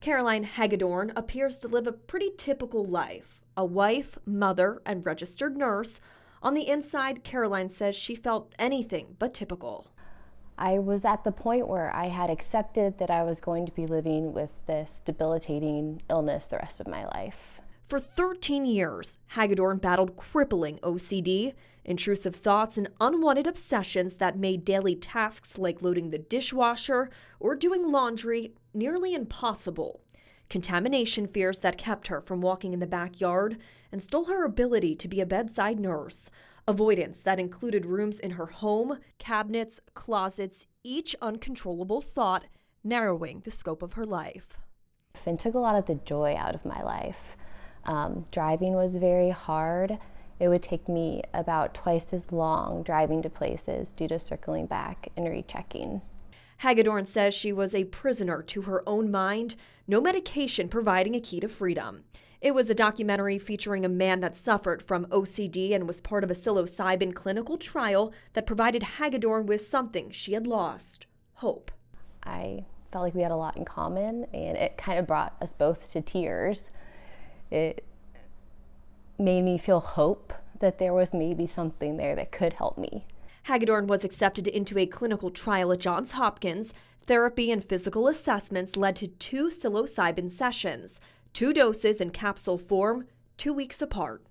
Caroline Hagedorn appears to live a pretty typical life. A wife, mother, and registered nurse. On the inside, Caroline says she felt anything but typical. I was at the point where I had accepted that I was going to be living with this debilitating illness the rest of my life. For 13 years, Hagedorn battled crippling OCD, intrusive thoughts and unwanted obsessions that made daily tasks like loading the dishwasher or doing laundry nearly impossible. Contamination fears that kept her from walking in the backyard and stole her ability to be a bedside nurse. Avoidance that included rooms in her home, cabinets, closets, each uncontrollable thought, narrowing the scope of her life. It took a lot of the joy out of my life. Driving was very hard. It would take me about twice as long driving to places due to circling back and rechecking. Hagedorn says she was a prisoner to her own mind, no medication providing a key to freedom. It was a documentary featuring a man that suffered from OCD and was part of a psilocybin clinical trial that provided Hagedorn with something she had lost: hope. I felt like we had a lot in common, and it kind of brought us both to tears. It made me feel hope that there was maybe something there that could help me. Hagedorn was accepted into a clinical trial at Johns Hopkins. Therapy and physical assessments led to 2 psilocybin sessions, 2 doses in capsule form, 2 weeks apart.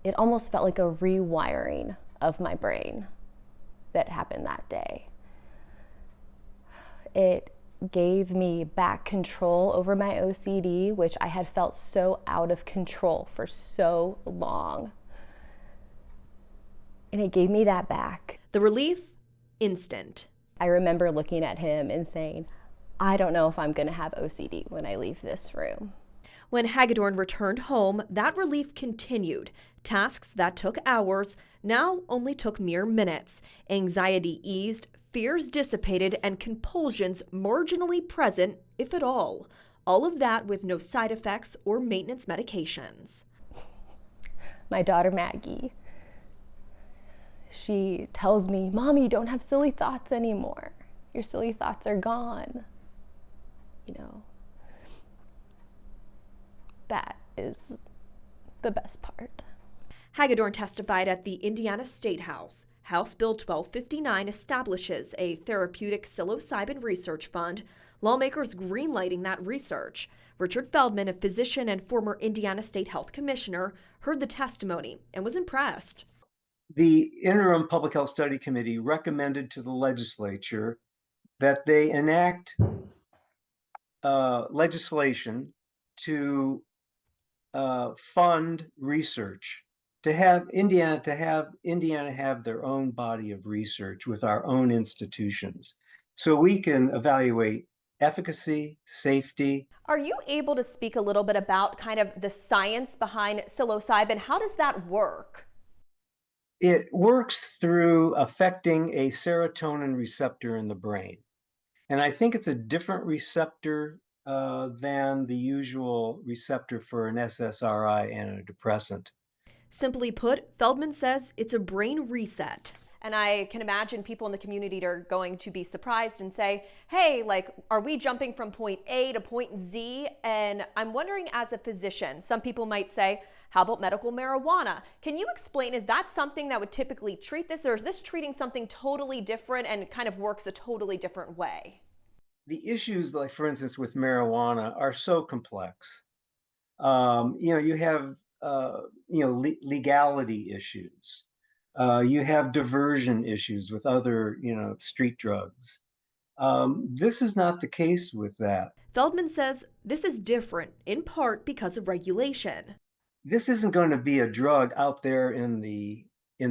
It almost felt like a rewiring of my brain that happened that day. It gave me back control over my OCD, which I had felt so out of control for so long. And it gave me that back. The relief, instant. I remember looking at him and saying, I don't know if I'm going to have OCD when I leave this room. When Hagedorn returned home, that relief continued. Tasks that took hours now only took mere minutes. Anxiety eased, fears dissipated, and compulsions marginally present, if at all. All of that with no side effects or maintenance medications. My daughter Maggie, she tells me, Mommy, you don't have silly thoughts anymore. Your silly thoughts are gone. You know, that is the best part. Hagedorn testified at the Indiana State House. House Bill 1259 establishes a therapeutic psilocybin research fund, lawmakers greenlighting that research. Richard Feldman, a physician and former Indiana State Health Commissioner, heard the testimony and was impressed. The Interim Public Health Study Committee recommended to the legislature that they enact legislation to fund research, to have Indiana have their own body of research with our own institutions, so we can evaluate efficacy, safety. Are you able to speak a little bit about kind of the science behind psilocybin? How does that work? It works through affecting a serotonin receptor in the brain. And I think it's a different receptor than the usual receptor for an SSRI antidepressant. Simply put, Feldman says it's a brain reset. And I can imagine people in the community are going to be surprised and say, hey, like, are we jumping from point A to point Z? And I'm wondering, as a physician, some people might say, how about medical marijuana? Can you explain, is that something that would typically treat this, or is this treating something totally different and kind of works a totally different way? The issues, like for instance, with marijuana are so complex. You have legality issues. You have diversion issues with other, street drugs. This is not the case with that. Feldman says this is different, in part because of regulation. This isn't going to be a drug out there in the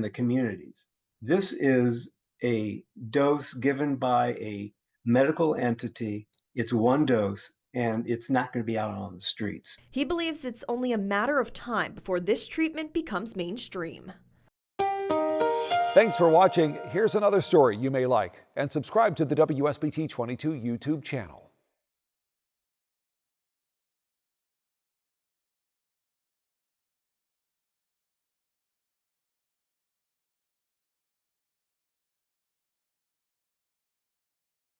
communities. This is a dose given by a medical entity. It's one dose, and it's not going to be out on the streets. He believes it's only a matter of time before this treatment becomes mainstream. Thanks for watching. Here's another story you may like, and subscribe to the WSBT 22 YouTube channel.